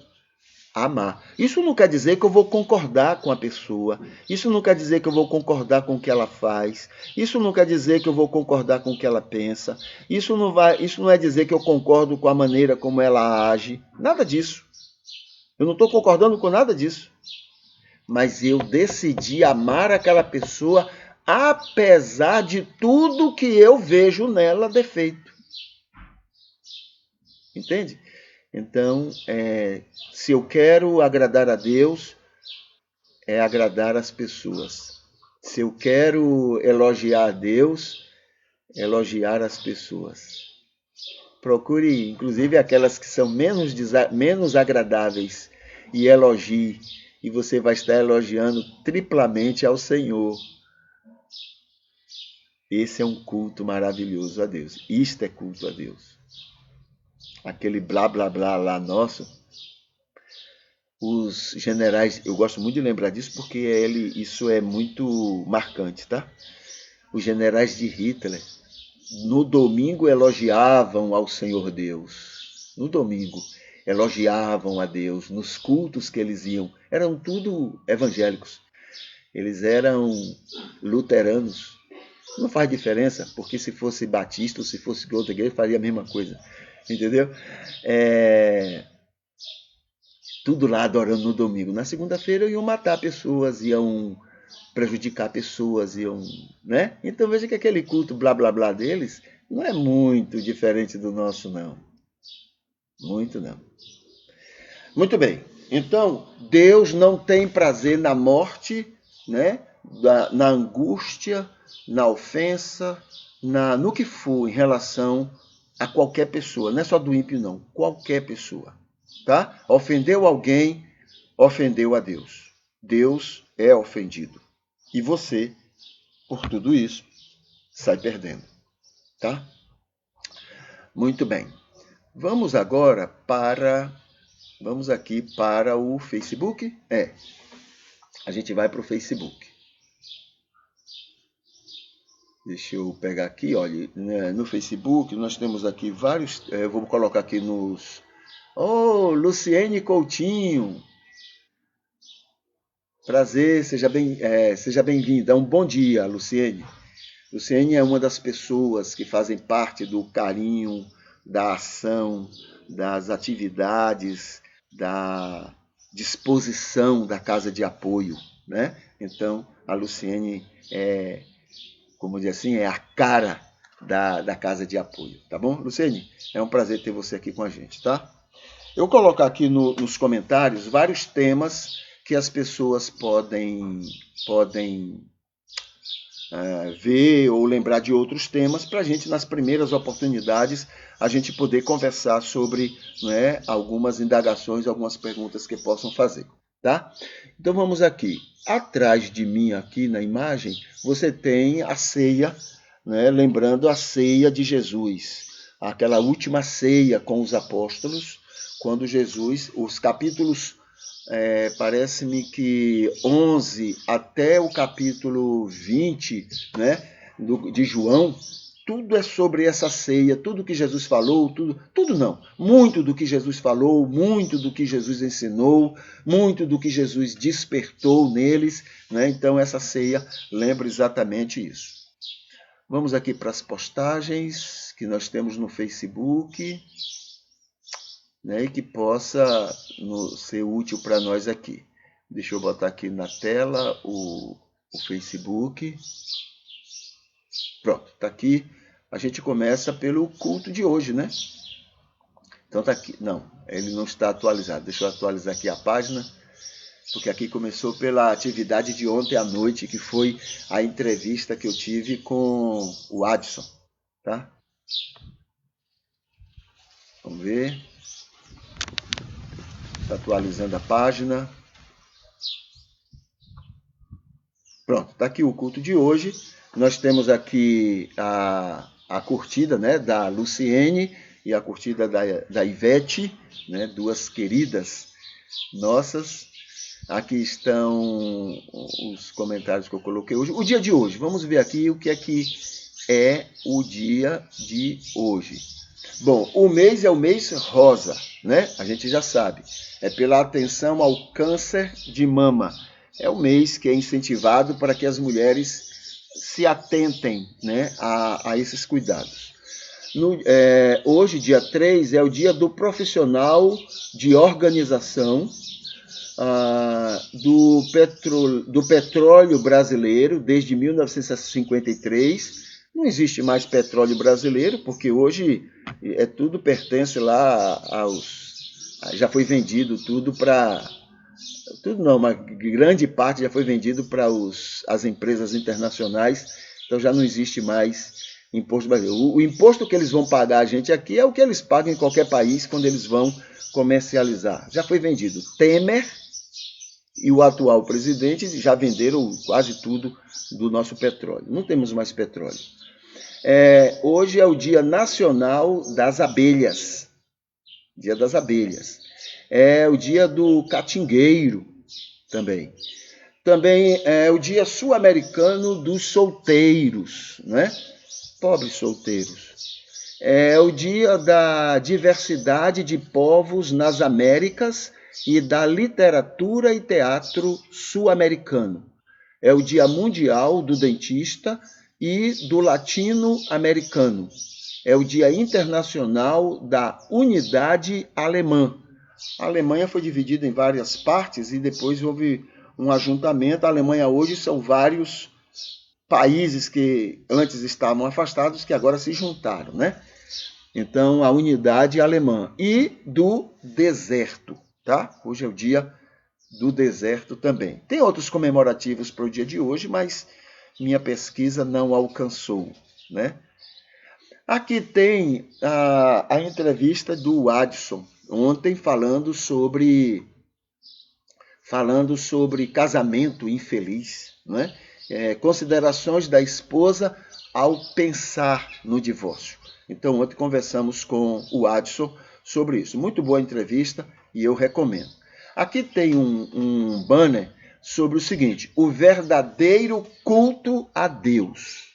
amar. Isso não quer dizer que eu vou concordar com a pessoa. Isso não quer dizer que eu vou concordar com o que ela faz. Isso não quer dizer que eu vou concordar com o que ela pensa. Isso não é dizer que eu concordo com a maneira como ela age. Nada disso. Eu não estou concordando com nada disso. Mas eu decidi amar aquela pessoa apesar de tudo que eu vejo nela defeito. Entende? Então, se eu quero agradar a Deus, é agradar as pessoas. Se eu quero elogiar a Deus, elogiar as pessoas. Procure, inclusive, aquelas que são menos agradáveis e elogie. E você vai estar elogiando triplamente ao Senhor. Esse é um culto maravilhoso a Deus. Isto é culto a Deus. Aquele blá blá blá lá nosso. Os generais, eu gosto muito de lembrar disso porque isso é muito marcante, tá? Os generais de Hitler, no domingo elogiavam ao Senhor Deus. No domingo elogiavam a Deus. Nos cultos que eles iam, eram tudo evangélicos. Eles eram luteranos. Não faz diferença, porque se fosse batista ou se fosse de outra igreja, faria a mesma coisa. Entendeu? Tudo lá adorando no domingo. Na segunda-feira iam matar pessoas, iam prejudicar pessoas, né? Então veja que aquele culto blá blá blá deles não é muito diferente do nosso, não. Muito não. Muito bem. Então, Deus não tem prazer na morte, né? Na angústia, na ofensa, no que for em relação a qualquer pessoa. Não é só do ímpio, não. Qualquer pessoa. Tá? Ofendeu alguém, ofendeu a Deus. Deus é ofendido. E você, por tudo isso, sai perdendo. Tá? Muito bem. Vamos aqui para o Facebook. A gente vai para o Facebook. Deixa eu pegar aqui, olha, no Facebook nós temos aqui vários, vou colocar aqui nos... Oh, Luciene Coutinho. Prazer, seja bem-vinda. Um bom dia, Luciene. Luciene é uma das pessoas que fazem parte do carinho, da ação, das atividades, disposição da Casa de Apoio, né? Então, a Luciene é, como dizer assim, é a cara da Casa de Apoio, tá bom? Luciene, é um prazer ter você aqui com a gente, tá? Eu vou colocar aqui nos comentários vários temas que as pessoas podem ver ou lembrar de outros temas para a gente, nas primeiras oportunidades, a gente poder conversar sobre, né, algumas indagações, algumas perguntas que possam fazer, tá? Então vamos aqui. Atrás de mim, aqui na imagem, você tem a ceia, né, lembrando a ceia de Jesus, aquela última ceia com os apóstolos, quando Jesus, os capítulos, parece-me que 11 até o capítulo 20, né, de João, tudo é sobre essa ceia, tudo que Jesus falou, tudo não, muito do que Jesus falou, muito do que Jesus ensinou, muito do que Jesus despertou neles, né? Então essa ceia lembra exatamente isso. Vamos aqui para as postagens que nós temos no Facebook, né, e que possa ser útil para nós aqui. Deixa eu botar aqui na tela o Facebook. Pronto, está aqui. A gente começa pelo culto de hoje, né? Então está aqui. Não, ele não está atualizado. Deixa eu atualizar aqui a página, porque aqui começou pela atividade de ontem à noite, que foi a entrevista que eu tive com o Adson, tá? Vamos ver. Está atualizando a página. Pronto, está aqui o culto de hoje. Nós temos aqui a curtida, né, da Luciene e a curtida da Ivete, né, duas queridas nossas. Aqui estão os comentários que eu coloquei hoje. O dia de hoje, vamos ver aqui o que é o dia de hoje. Bom, o mês é o mês rosa, né? A gente já sabe. É pela atenção ao câncer de mama. É o mês que é incentivado para que as mulheres se atentem, né, a esses cuidados. Hoje, dia 3, é o dia do profissional de organização do petróleo brasileiro, desde 1953. Não existe mais petróleo brasileiro, porque hoje tudo pertence lá já foi vendido tudo para... Tudo não, uma grande parte já foi vendido para as empresas internacionais, então já não existe mais imposto brasileiro. O imposto que eles vão pagar a gente aqui é o que eles pagam em qualquer país quando eles vão comercializar. Já foi vendido. Temer e o atual presidente já venderam quase tudo do nosso petróleo. Não temos mais petróleo. Hoje é o Dia Nacional das Abelhas. Dia das Abelhas. É o dia do catingueiro também. Também é o Dia Sul-Americano dos Solteiros, né? Pobres solteiros. É o Dia da Diversidade de Povos nas Américas e da Literatura e Teatro Sul-Americano. É o Dia Mundial do Dentista e do Latino-Americano. É o Dia Internacional da Unidade Alemã. A Alemanha foi dividida em várias partes e depois houve um ajuntamento. A Alemanha hoje são vários países que antes estavam afastados, que agora se juntaram, né? Então, a unidade alemã. E do deserto, tá? Hoje é o dia do deserto também. Tem outros comemorativos para o dia de hoje, mas minha pesquisa não alcançou, né? Aqui tem a entrevista do Adson, ontem, falando sobre casamento infeliz, né? Considerações da esposa ao pensar no divórcio. Então, ontem conversamos com o Adson sobre isso. Muito boa entrevista e eu recomendo. Aqui tem um banner sobre o seguinte: o verdadeiro culto a Deus.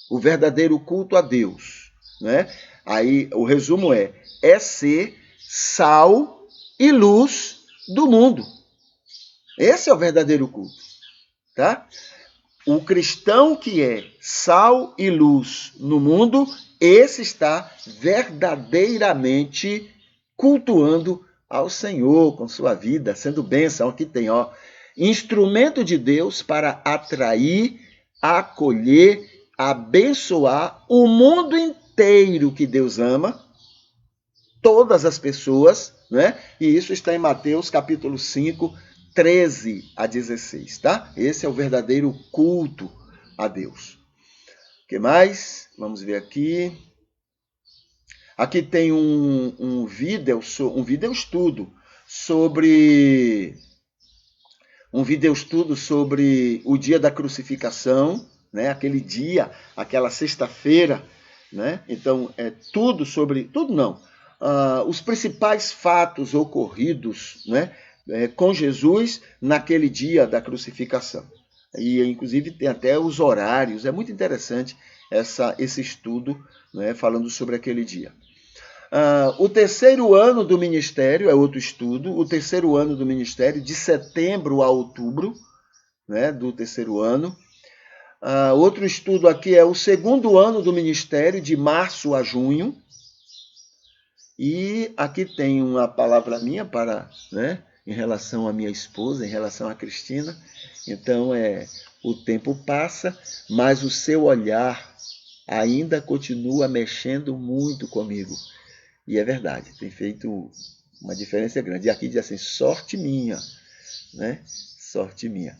O verdadeiro culto a Deus, né? Aí o resumo é ser sal e luz do mundo. Esse é o verdadeiro culto, tá? O cristão que é sal e luz no mundo, esse está verdadeiramente cultuando ao Senhor com sua vida, sendo bênção. Aqui tem, instrumento de Deus para atrair, acolher, abençoar o mundo inteiro que Deus ama, todas as pessoas, né? E isso está em Mateus capítulo 5, 13 a 16, tá? Esse é o verdadeiro culto a Deus. O que mais? Vamos ver aqui. Aqui tem um vídeo estudo sobre o dia da crucificação, né? Aquele dia, aquela sexta-feira, né? Então é tudo sobre, tudo não, os principais fatos ocorridos, né? Com Jesus naquele dia da crucificação. E inclusive tem até os horários. É muito interessante esse estudo, né? Falando sobre aquele dia. O terceiro ano do ministério é outro estudo. O terceiro ano do ministério, de setembro a outubro, né, do terceiro ano. Outro estudo aqui é o segundo ano do ministério, de março a junho. E aqui tem uma palavra minha né, em relação à minha esposa, em relação a Cristina. Então, o tempo passa, mas o seu olhar ainda continua mexendo muito comigo. E é verdade, tem feito uma diferença grande. E aqui diz assim, sorte minha, né? Sorte minha.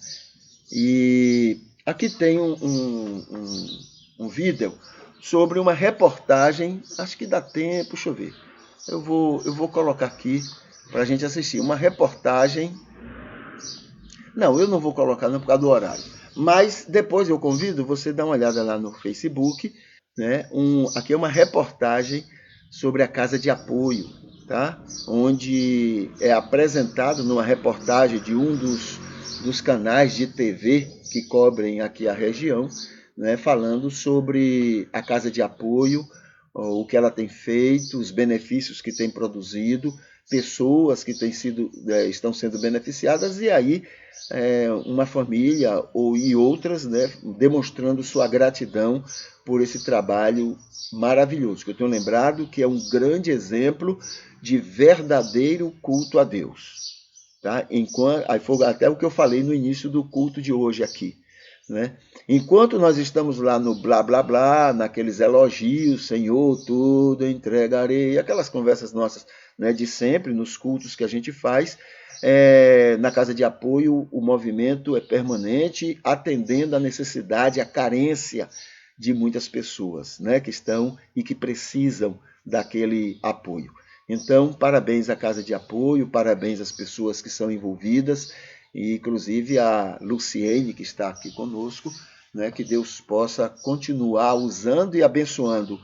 E aqui tem um vídeo sobre uma reportagem, acho que dá tempo, deixa eu ver. Eu vou colocar aqui para a gente assistir. Uma reportagem. Não, eu não vou colocar não por causa do horário. Mas depois eu convido você a dar uma olhada lá no Facebook, né? Aqui é uma reportagem sobre a casa de apoio, tá? Onde é apresentado numa reportagem de um dos canais de TV que cobrem aqui a região, né? Falando sobre a casa de apoio, o que ela tem feito, os benefícios que tem produzido, pessoas que estão sendo beneficiadas, e aí uma família e outras, né, demonstrando sua gratidão por esse trabalho maravilhoso, que eu tenho lembrado que é um grande exemplo de verdadeiro culto a Deus. Tá? Aí foi até o que eu falei no início do culto de hoje aqui. Né? Enquanto nós estamos lá no blá blá blá, naqueles elogios, Senhor, tudo entregarei, aquelas conversas nossas, né, de sempre, nos cultos que a gente faz, na casa de apoio o movimento é permanente, atendendo à necessidade, à carência de muitas pessoas, né, que estão e que precisam daquele apoio. Então, parabéns à casa de apoio, parabéns às pessoas que são envolvidas, e inclusive a Luciene, que está aqui conosco, né, que Deus possa continuar usando e abençoando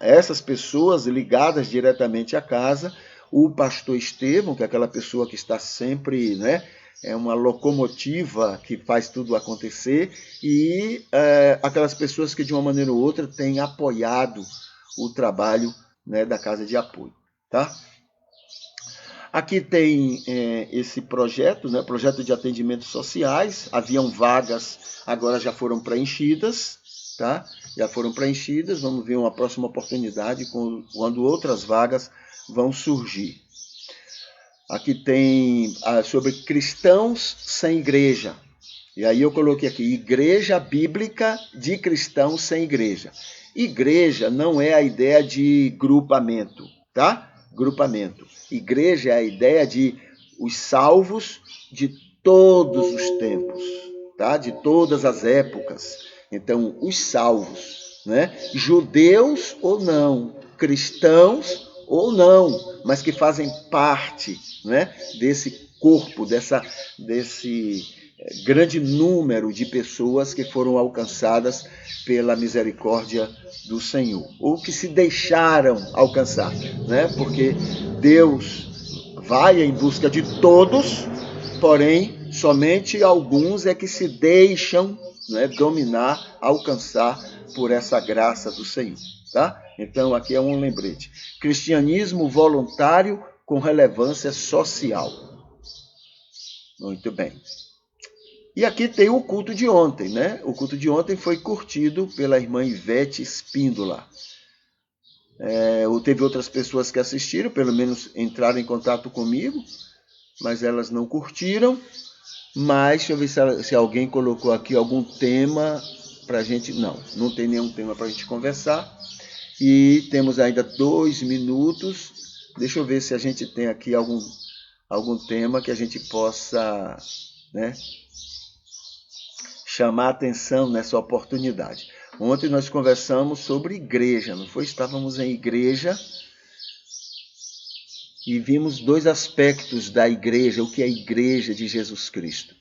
essas pessoas ligadas diretamente à casa, o pastor Estevão, que é aquela pessoa que está sempre, né, é uma locomotiva que faz tudo acontecer, e aquelas pessoas que de uma maneira ou outra têm apoiado o trabalho, né, da casa de apoio. Tá? Aqui tem esse projeto, né, projeto de atendimentos sociais. Haviam vagas, agora já foram preenchidas, tá? Já foram preenchidas. Vamos ver uma próxima oportunidade quando outras vagas vão surgir. Aqui tem sobre cristãos sem igreja. E aí eu coloquei aqui, igreja bíblica de cristãos sem igreja. Igreja não é a ideia de grupamento, tá? Grupamento. Igreja é a ideia de os salvos de todos os tempos, tá? De todas as épocas. Então, os salvos, né? Judeus ou não, cristãos ou não, mas que fazem parte, né, desse corpo, desse grande número de pessoas que foram alcançadas pela misericórdia do Senhor, ou que se deixaram alcançar, né? Porque Deus vai em busca de todos, porém somente alguns é que se deixam, né, dominar, alcançar por essa graça do Senhor. Tá? Então aqui é um lembrete. Cristianismo voluntário com relevância social. Muito bem. E aqui tem o culto de ontem, né? O culto de ontem foi curtido pela irmã Ivete Espíndola. Teve outras pessoas que assistiram, pelo menos entraram em contato comigo, mas elas não curtiram. Mas deixa eu ver se alguém colocou aqui algum tema para a gente. Não tem nenhum tema para a gente conversar. E temos ainda 2 minutos. Deixa eu ver se a gente tem aqui algum tema que a gente possa, né, chamar a atenção nessa oportunidade. Ontem nós conversamos sobre igreja, não foi? Estávamos em igreja e vimos 2 aspectos da igreja, o que é a igreja de Jesus Cristo.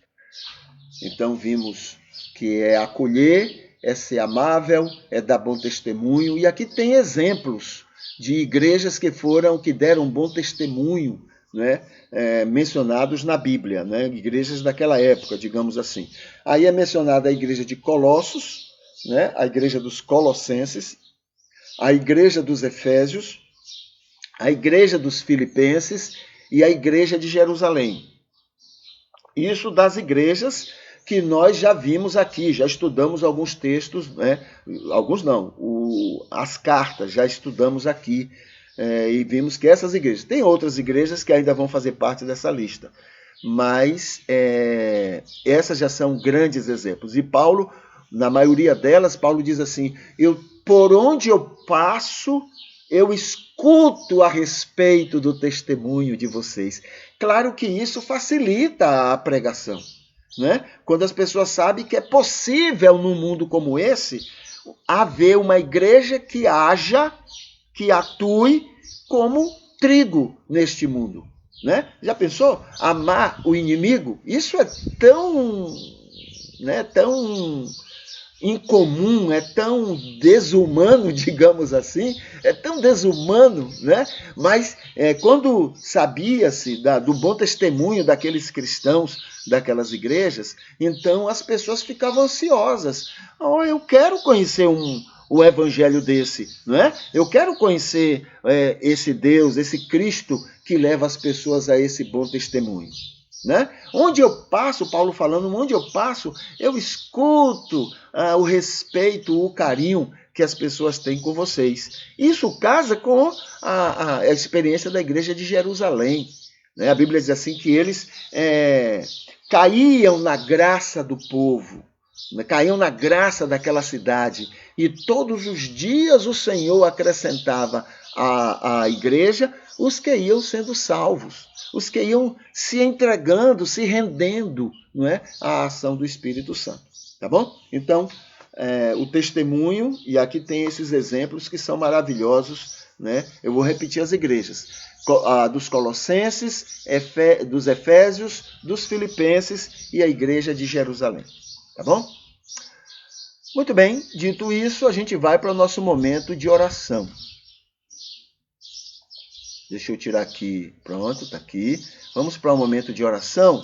Então vimos que é acolher, é ser amável, é dar bom testemunho. E aqui tem exemplos de igrejas que deram bom testemunho, né, mencionados na Bíblia, né, igrejas daquela época, digamos assim. Aí é mencionada a igreja de Colossos, né, a igreja dos Colossenses, a igreja dos Efésios, a igreja dos Filipenses e a igreja de Jerusalém. Isso das igrejas que nós já vimos aqui, já estudamos alguns textos, né? Alguns não, as cartas já estudamos aqui, e vimos que essas igrejas, tem outras igrejas que ainda vão fazer parte dessa lista, mas essas já são grandes exemplos. E Paulo, na maioria delas, Paulo diz assim, por onde eu passo, eu escuto a respeito do testemunho de vocês. Claro que isso facilita a pregação, né? Quando as pessoas sabem que é possível, num mundo como esse, haver uma igreja que atue como trigo neste mundo, né? Já pensou? Amar o inimigo? Isso é tão incomum, é tão desumano, digamos assim, é tão desumano, né? Mas quando sabia-se do bom testemunho daqueles cristãos, daquelas igrejas, então as pessoas ficavam ansiosas. Eu quero conhecer o evangelho desse, não é? Eu quero conhecer esse Deus, esse Cristo que leva as pessoas a esse bom testemunho. Né? Onde eu passo, Paulo falando, onde eu passo, eu escuto o respeito, o carinho que as pessoas têm com vocês. Isso casa com a experiência da igreja de Jerusalém. Né? A Bíblia diz assim que eles caíam na graça do povo, né? Caíam na graça daquela cidade. E todos os dias o Senhor acrescentava à igreja os que iam sendo salvos, os que iam se entregando, se rendendo, não é, à ação do Espírito Santo. Tá bom? Então, o testemunho, e aqui tem esses exemplos que são maravilhosos, né? Eu vou repetir as igrejas. Dos Colossenses, dos Efésios, dos Filipenses e a igreja de Jerusalém. Tá bom? Muito bem, dito isso, a gente vai para o nosso momento de oração. Deixa eu tirar aqui, pronto, está aqui. Vamos para um momento de oração.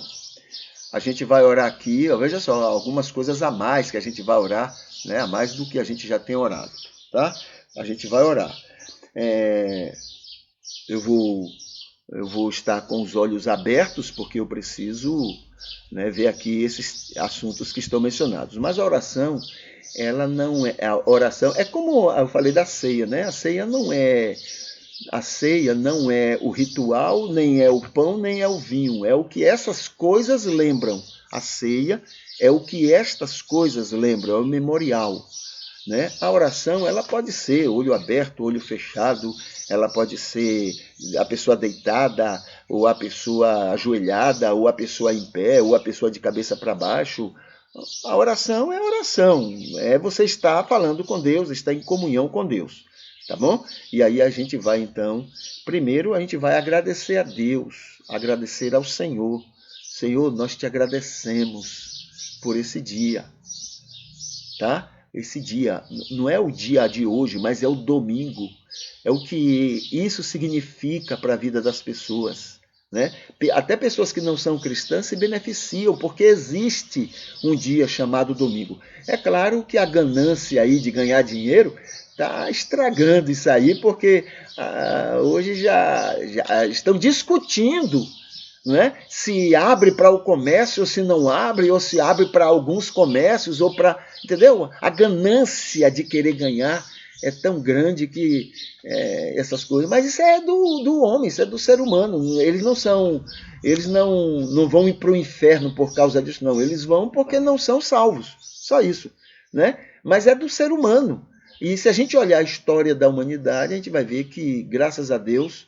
A gente vai orar aqui, veja só, algumas coisas a mais que a gente vai orar, né? A mais do que a gente já tem orado, tá? A gente vai orar. Eu vou estar com os olhos abertos, porque eu preciso, né, ver aqui esses assuntos que estão mencionados. Mas a oração, ela não é... A oração é como eu falei da ceia, né? A ceia não é o ritual, nem é o pão, nem é o vinho. É o que essas coisas lembram. A ceia é o que estas coisas lembram, é o memorial. Né? A oração, ela pode ser olho aberto, olho fechado, ela pode ser a pessoa deitada, ou a pessoa ajoelhada, ou a pessoa em pé, ou a pessoa de cabeça para baixo. A oração é oração, é você estar falando com Deus, estar em comunhão com Deus. Tá bom? E aí a gente vai, então, primeiro a gente vai agradecer a Deus, agradecer ao Senhor. Senhor, nós te agradecemos por esse dia, tá? Esse dia, não é o dia de hoje, mas é o domingo. É o que isso significa para a vida das pessoas, né? Até pessoas que não são cristãs se beneficiam, porque existe um dia chamado domingo. É claro que a ganância aí de ganhar dinheiro está estragando isso aí, porque hoje já estão discutindo, né? Se abre para o comércio ou se não abre, ou se abre para alguns comércios, ou para... Entendeu? A ganância de querer ganhar é tão grande que essas coisas. Mas isso é do homem, isso é do ser humano. Eles não vão ir para o inferno por causa disso, não. Eles vão porque não são salvos. Só isso, né? Mas é do ser humano. E se a gente olhar a história da humanidade, a gente vai ver que, graças a Deus,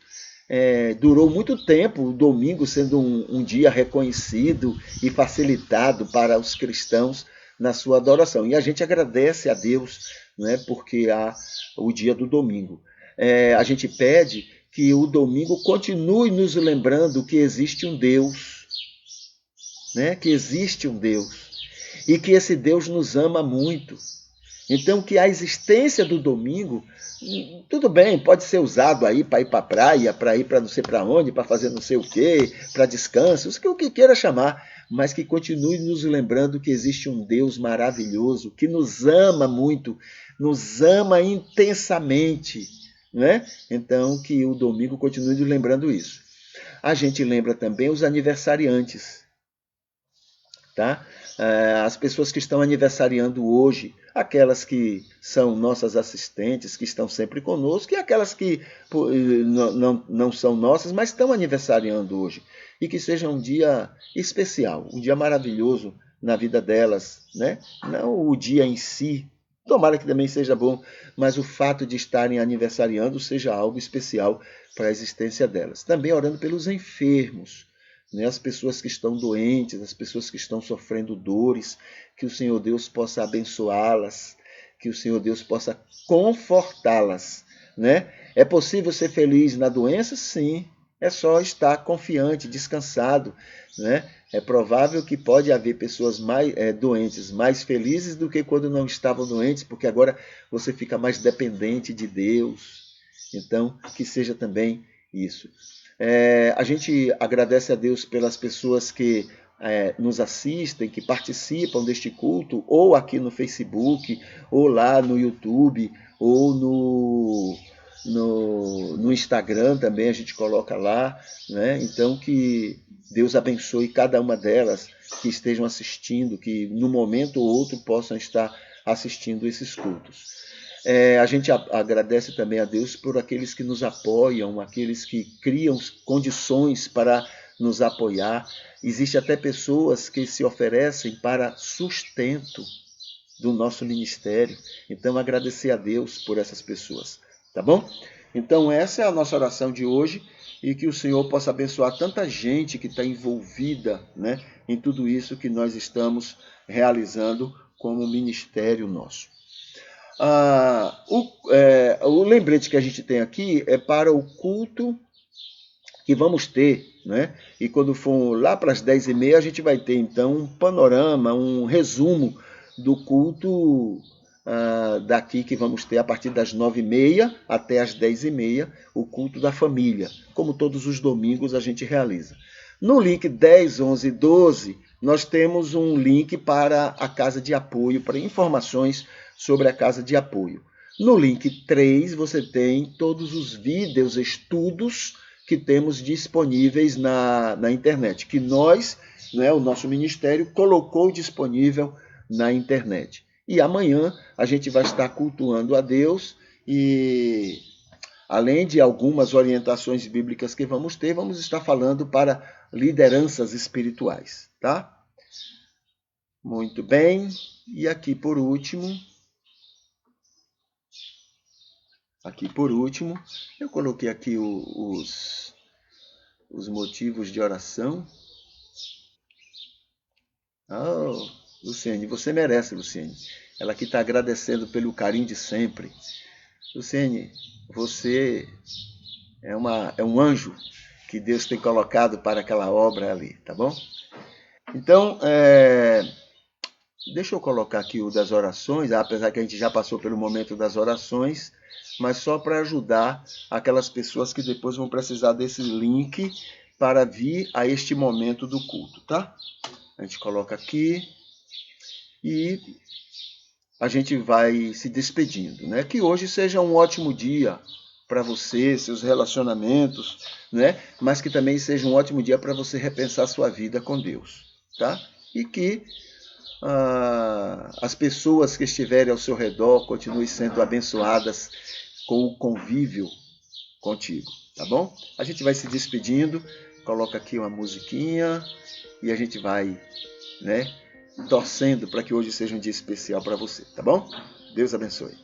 durou muito tempo o domingo sendo um dia reconhecido e facilitado para os cristãos na sua adoração. E a gente agradece a Deus, né, porque há o dia do domingo. A gente pede que o domingo continue nos lembrando que existe um Deus, né, que existe um Deus, e que esse Deus nos ama muito. Então, que a existência do domingo, tudo bem, pode ser usado aí para ir para a praia, para ir para não sei para onde, para fazer não sei o quê, para descanso, o que queira chamar, mas que continue nos lembrando que existe um Deus maravilhoso, que nos ama muito, nos ama intensamente, né? Então, que o domingo continue nos lembrando isso. A gente lembra também os aniversariantes, tá? As pessoas que estão aniversariando hoje, aquelas que são nossas assistentes, que estão sempre conosco, e aquelas que não são nossas, mas estão aniversariando hoje. E que seja um dia especial, um dia maravilhoso na vida delas, né? Não o dia em si, tomara que também seja bom, mas o fato de estarem aniversariando seja algo especial para a existência delas. Também orando pelos enfermos, né, as pessoas que estão doentes, as pessoas que estão sofrendo dores, que o Senhor Deus possa abençoá-las, que o Senhor Deus possa confortá-las, né? É possível ser feliz na doença? Sim, é só estar confiante, descansado, né? É provável que pode haver pessoas doentes mais felizes do que quando não estavam doentes, porque agora você fica mais dependente de Deus. Então, que seja também isso. A gente agradece a Deus pelas pessoas que nos assistem, que participam deste culto, ou aqui no Facebook, ou lá no YouTube, ou no Instagram também a gente coloca lá, né? Então que Deus abençoe cada uma delas que estejam assistindo, que no momento ou outro possam estar assistindo esses cultos. A gente agradece também a Deus por aqueles que nos apoiam, aqueles que criam condições para nos apoiar. Existem até pessoas que se oferecem para sustento do nosso ministério. Então, agradecer a Deus por essas pessoas, tá bom? Então, essa é a nossa oração de hoje e que o Senhor possa abençoar tanta gente que está envolvida, né, em tudo isso que nós estamos realizando como ministério nosso. O lembrete que a gente tem aqui é para o culto que vamos ter, né? E quando for lá para as 10h30, a gente vai ter então um panorama, um resumo do culto daqui que vamos ter a partir das 9h30 até as 10h30, o culto da família, como todos os domingos a gente realiza. No link 10, 11 e 12, nós temos um link para a casa de apoio, para informações sobre a casa de apoio. No link 3, você tem todos os vídeos, estudos que temos disponíveis na internet, que nós, né, o nosso ministério, colocou disponível na internet. E amanhã a gente vai estar cultuando a Deus e, além de algumas orientações bíblicas que vamos ter, vamos estar falando para lideranças espirituais, tá? Muito bem. E aqui por último, eu coloquei aqui os motivos de oração. Oh, Luciane, você merece, Luciane. Ela aqui está agradecendo pelo carinho de sempre. Luciane, você é um anjo que Deus tem colocado para aquela obra ali, tá bom? Então, deixa eu colocar aqui o das orações, apesar que a gente já passou pelo momento das orações, mas só para ajudar aquelas pessoas que depois vão precisar desse link para vir a este momento do culto, tá? A gente coloca aqui e a gente vai se despedindo, né? Que hoje seja um ótimo dia para você, seus relacionamentos, né? Mas que também seja um ótimo dia para você repensar sua vida com Deus, tá? E que as pessoas que estiverem ao seu redor continuem sendo abençoadas com o convívio contigo, tá bom? A gente vai se despedindo, coloca aqui uma musiquinha e a gente vai, né, torcendo para que hoje seja um dia especial para você, tá bom? Deus abençoe.